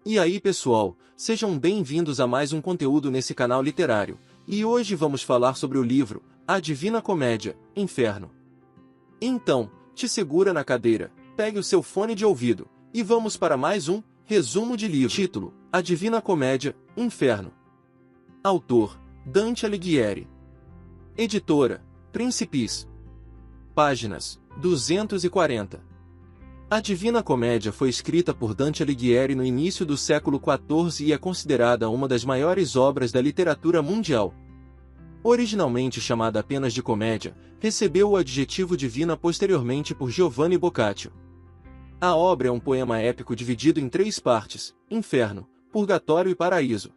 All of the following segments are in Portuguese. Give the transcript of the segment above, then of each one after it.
E aí pessoal, sejam bem-vindos a mais um conteúdo nesse canal literário, e hoje vamos falar sobre o livro A Divina Comédia, Inferno. Então, te segura na cadeira, pegue o seu fone de ouvido, e vamos para mais um resumo de livro. Título: A Divina Comédia, Inferno. Autor: Dante Alighieri. Editora: Principis. Páginas: 240. A Divina Comédia foi escrita por Dante Alighieri no início do século XIV e é considerada uma das maiores obras da literatura mundial. Originalmente chamada apenas de comédia, recebeu o adjetivo divina posteriormente por Giovanni Boccaccio. A obra é um poema épico dividido em 3 partes: Inferno, Purgatório e Paraíso.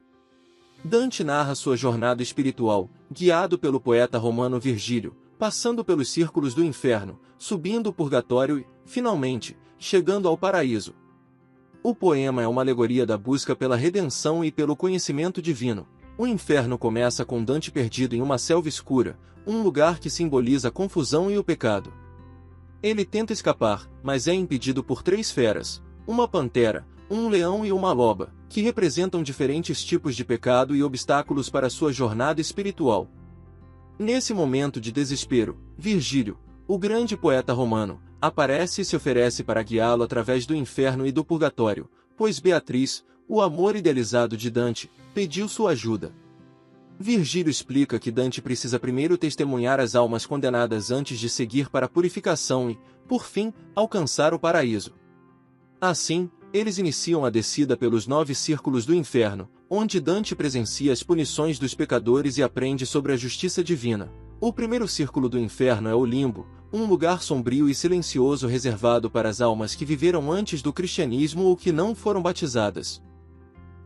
Dante narra sua jornada espiritual, guiado pelo poeta romano Virgílio, passando pelos círculos do inferno, subindo o purgatório e, finalmente, chegando ao paraíso. O poema é uma alegoria da busca pela redenção e pelo conhecimento divino. O inferno começa com Dante perdido em uma selva escura, um lugar que simboliza a confusão e o pecado. Ele tenta escapar, mas é impedido por 3 feras, uma pantera, um leão e uma loba, que representam diferentes tipos de pecado e obstáculos para sua jornada espiritual. Nesse momento de desespero, Virgílio, o grande poeta romano, aparece e se oferece para guiá-lo através do inferno e do purgatório, pois Beatriz, o amor idealizado de Dante, pediu sua ajuda. Virgílio explica que Dante precisa primeiro testemunhar as almas condenadas antes de seguir para a purificação e, por fim, alcançar o paraíso. Assim, eles iniciam a descida pelos 9 círculos do inferno, onde Dante presencia as punições dos pecadores e aprende sobre a justiça divina. O primeiro círculo do inferno é o limbo, um lugar sombrio e silencioso reservado para as almas que viveram antes do cristianismo ou que não foram batizadas.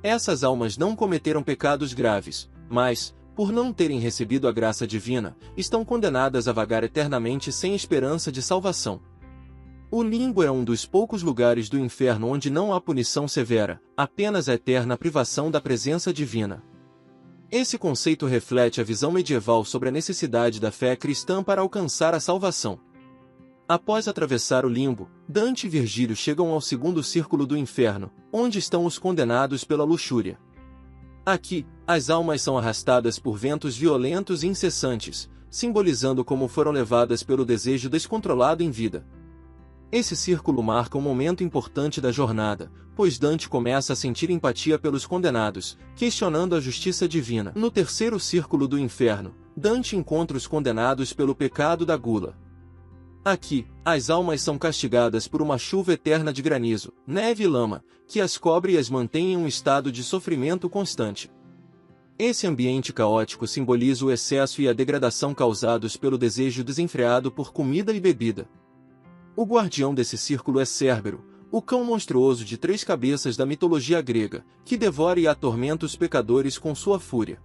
Essas almas não cometeram pecados graves, mas, por não terem recebido a graça divina, estão condenadas a vagar eternamente sem esperança de salvação. O limbo é um dos poucos lugares do inferno onde não há punição severa, apenas a eterna privação da presença divina. Esse conceito reflete a visão medieval sobre a necessidade da fé cristã para alcançar a salvação. Após atravessar o limbo, Dante e Virgílio chegam ao segundo círculo do inferno, onde estão os condenados pela luxúria. Aqui, as almas são arrastadas por ventos violentos e incessantes, simbolizando como foram levadas pelo desejo descontrolado em vida. Esse círculo marca um momento importante da jornada, pois Dante começa a sentir empatia pelos condenados, questionando a justiça divina. No terceiro círculo do inferno, Dante encontra os condenados pelo pecado da gula. Aqui, as almas são castigadas por uma chuva eterna de granizo, neve e lama, que as cobre e as mantém em um estado de sofrimento constante. Esse ambiente caótico simboliza o excesso e a degradação causados pelo desejo desenfreado por comida e bebida. O guardião desse círculo é Cérbero, o cão monstruoso de 3 cabeças da mitologia grega, que devora e atormenta os pecadores com sua fúria.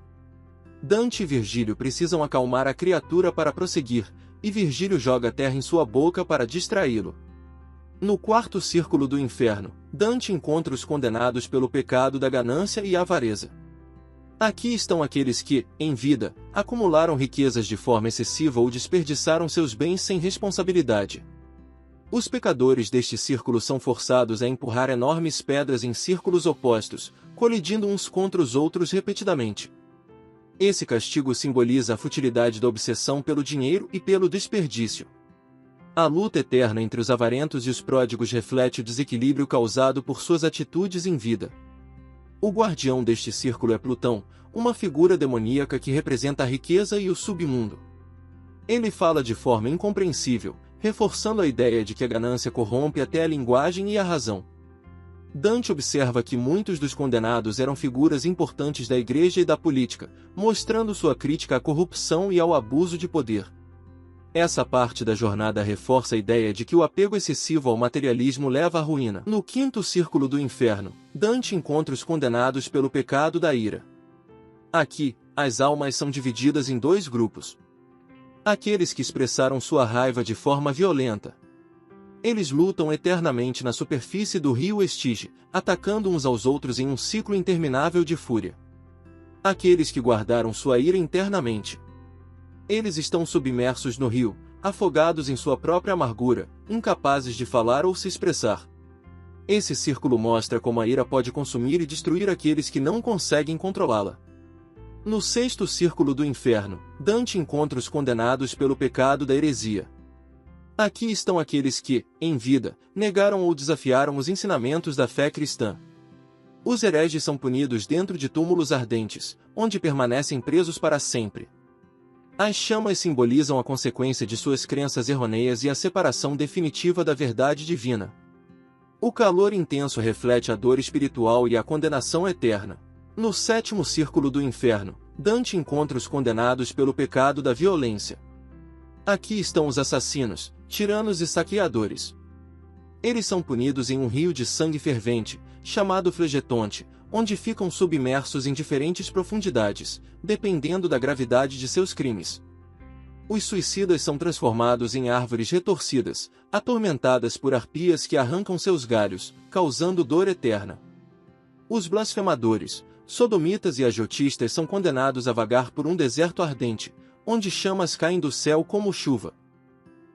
Dante e Virgílio precisam acalmar a criatura para prosseguir, e Virgílio joga terra em sua boca para distraí-lo. No quarto círculo do inferno, Dante encontra os condenados pelo pecado da ganância e avareza. Aqui estão aqueles que, em vida, acumularam riquezas de forma excessiva ou desperdiçaram seus bens sem responsabilidade. Os pecadores deste círculo são forçados a empurrar enormes pedras em círculos opostos, colidindo uns contra os outros repetidamente. Esse castigo simboliza a futilidade da obsessão pelo dinheiro e pelo desperdício. A luta eterna entre os avarentos e os pródigos reflete o desequilíbrio causado por suas atitudes em vida. O guardião deste círculo é Plutão, uma figura demoníaca que representa a riqueza e o submundo. Ele fala de forma incompreensível, reforçando a ideia de que a ganância corrompe até a linguagem e a razão. Dante observa que muitos dos condenados eram figuras importantes da igreja e da política, mostrando sua crítica à corrupção e ao abuso de poder. Essa parte da jornada reforça a ideia de que o apego excessivo ao materialismo leva à ruína. No quinto círculo do inferno, Dante encontra os condenados pelo pecado da ira. Aqui, as almas são divididas em 2 grupos. Aqueles que expressaram sua raiva de forma violenta. Eles lutam eternamente na superfície do rio Estige, atacando uns aos outros em um ciclo interminável de fúria. Aqueles que guardaram sua ira internamente. Eles estão submersos no rio, afogados em sua própria amargura, incapazes de falar ou se expressar. Esse círculo mostra como a ira pode consumir e destruir aqueles que não conseguem controlá-la. No sexto círculo do inferno, Dante encontra os condenados pelo pecado da heresia. Aqui estão aqueles que, em vida, negaram ou desafiaram os ensinamentos da fé cristã. Os hereges são punidos dentro de túmulos ardentes, onde permanecem presos para sempre. As chamas simbolizam a consequência de suas crenças errôneas e a separação definitiva da verdade divina. O calor intenso reflete a dor espiritual e a condenação eterna. No sétimo círculo do inferno, Dante encontra os condenados pelo pecado da violência. Aqui estão os assassinos, tiranos e saqueadores. Eles são punidos em um rio de sangue fervente, chamado Flegetonte, onde ficam submersos em diferentes profundidades, dependendo da gravidade de seus crimes. Os suicidas são transformados em árvores retorcidas, atormentadas por arpias que arrancam seus galhos, causando dor eterna. Os blasfemadores, sodomitas e agiotistas são condenados a vagar por um deserto ardente, onde chamas caem do céu como chuva.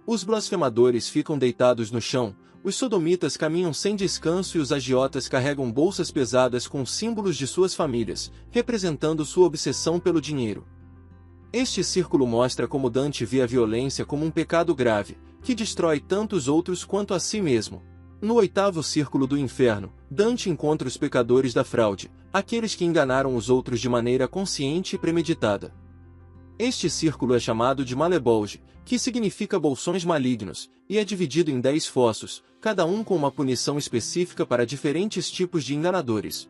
Os blasfemadores ficam deitados no chão, os sodomitas caminham sem descanso e os agiotas carregam bolsas pesadas com símbolos de suas famílias, representando sua obsessão pelo dinheiro. Este círculo mostra como Dante vê a violência como um pecado grave, que destrói tanto os outros quanto a si mesmo. No oitavo círculo do inferno, Dante encontra os pecadores da fraude, aqueles que enganaram os outros de maneira consciente e premeditada. Este círculo é chamado de Malebolge, que significa bolsões malignos, e é dividido em 10 fossos, cada um com uma punição específica para diferentes tipos de enganadores.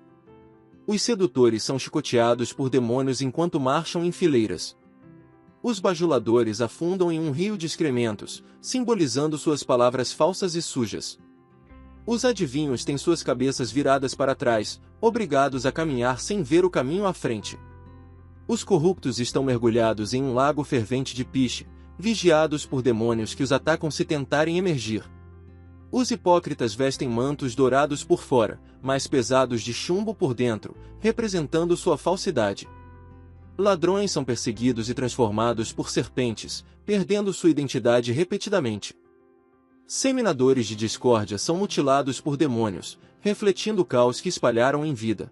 Os sedutores são chicoteados por demônios enquanto marcham em fileiras. Os bajuladores afundam em um rio de excrementos, simbolizando suas palavras falsas e sujas. Os adivinhos têm suas cabeças viradas para trás, obrigados a caminhar sem ver o caminho à frente. Os corruptos estão mergulhados em um lago fervente de piche, vigiados por demônios que os atacam se tentarem emergir. Os hipócritas vestem mantos dourados por fora, mas pesados de chumbo por dentro, representando sua falsidade. Ladrões são perseguidos e transformados por serpentes, perdendo sua identidade repetidamente. Seminadores de discórdia são mutilados por demônios, refletindo o caos que espalharam em vida.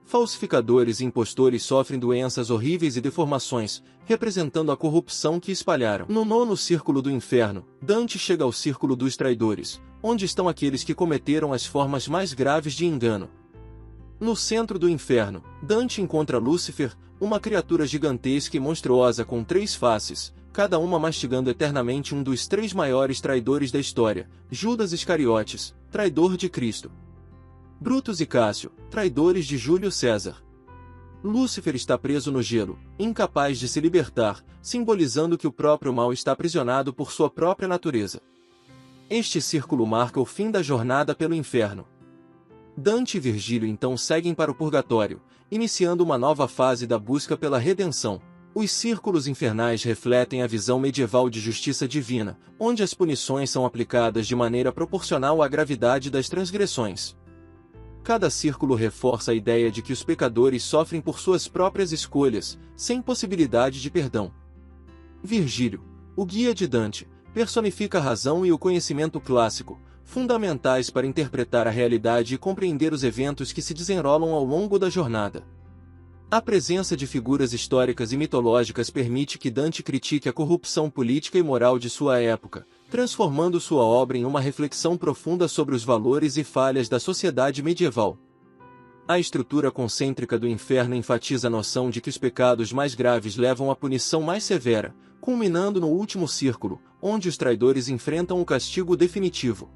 Falsificadores e impostores sofrem doenças horríveis e deformações, representando a corrupção que espalharam. No nono círculo do inferno, Dante chega ao círculo dos traidores, onde estão aqueles que cometeram as formas mais graves de engano. No centro do inferno, Dante encontra Lúcifer, uma criatura gigantesca e monstruosa com 3 faces, cada uma mastigando eternamente um dos 3 maiores traidores da história, Judas Iscariotes, traidor de Cristo. Brutus e Cássio, traidores de Júlio César. Lúcifer está preso no gelo, incapaz de se libertar, simbolizando que o próprio mal está aprisionado por sua própria natureza. Este círculo marca o fim da jornada pelo inferno. Dante e Virgílio então seguem para o purgatório, iniciando uma nova fase da busca pela redenção. Os círculos infernais refletem a visão medieval de justiça divina, onde as punições são aplicadas de maneira proporcional à gravidade das transgressões. Cada círculo reforça a ideia de que os pecadores sofrem por suas próprias escolhas, sem possibilidade de perdão. Virgílio, o guia de Dante, personifica a razão e o conhecimento clássico, fundamentais para interpretar a realidade e compreender os eventos que se desenrolam ao longo da jornada. A presença de figuras históricas e mitológicas permite que Dante critique a corrupção política e moral de sua época, transformando sua obra em uma reflexão profunda sobre os valores e falhas da sociedade medieval. A estrutura concêntrica do inferno enfatiza a noção de que os pecados mais graves levam à punição mais severa, culminando no último círculo, onde os traidores enfrentam o castigo definitivo.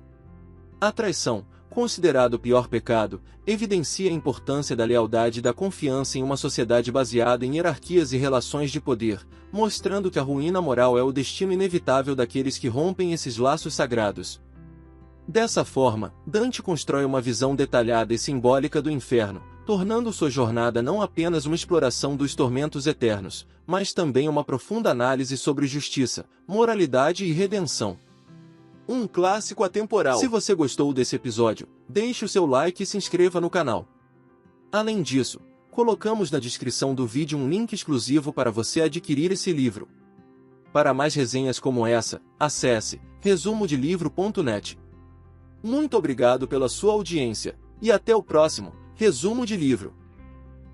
A traição, considerado o pior pecado, evidencia a importância da lealdade e da confiança em uma sociedade baseada em hierarquias e relações de poder, mostrando que a ruína moral é o destino inevitável daqueles que rompem esses laços sagrados. Dessa forma, Dante constrói uma visão detalhada e simbólica do inferno, tornando sua jornada não apenas uma exploração dos tormentos eternos, mas também uma profunda análise sobre justiça, moralidade e redenção. Um clássico atemporal. Se você gostou desse episódio, deixe o seu like e se inscreva no canal. Além disso, colocamos na descrição do vídeo um link exclusivo para você adquirir esse livro. Para mais resenhas como essa, acesse resumodelivro.net. Muito obrigado pela sua audiência, e até o próximo resumo de livro.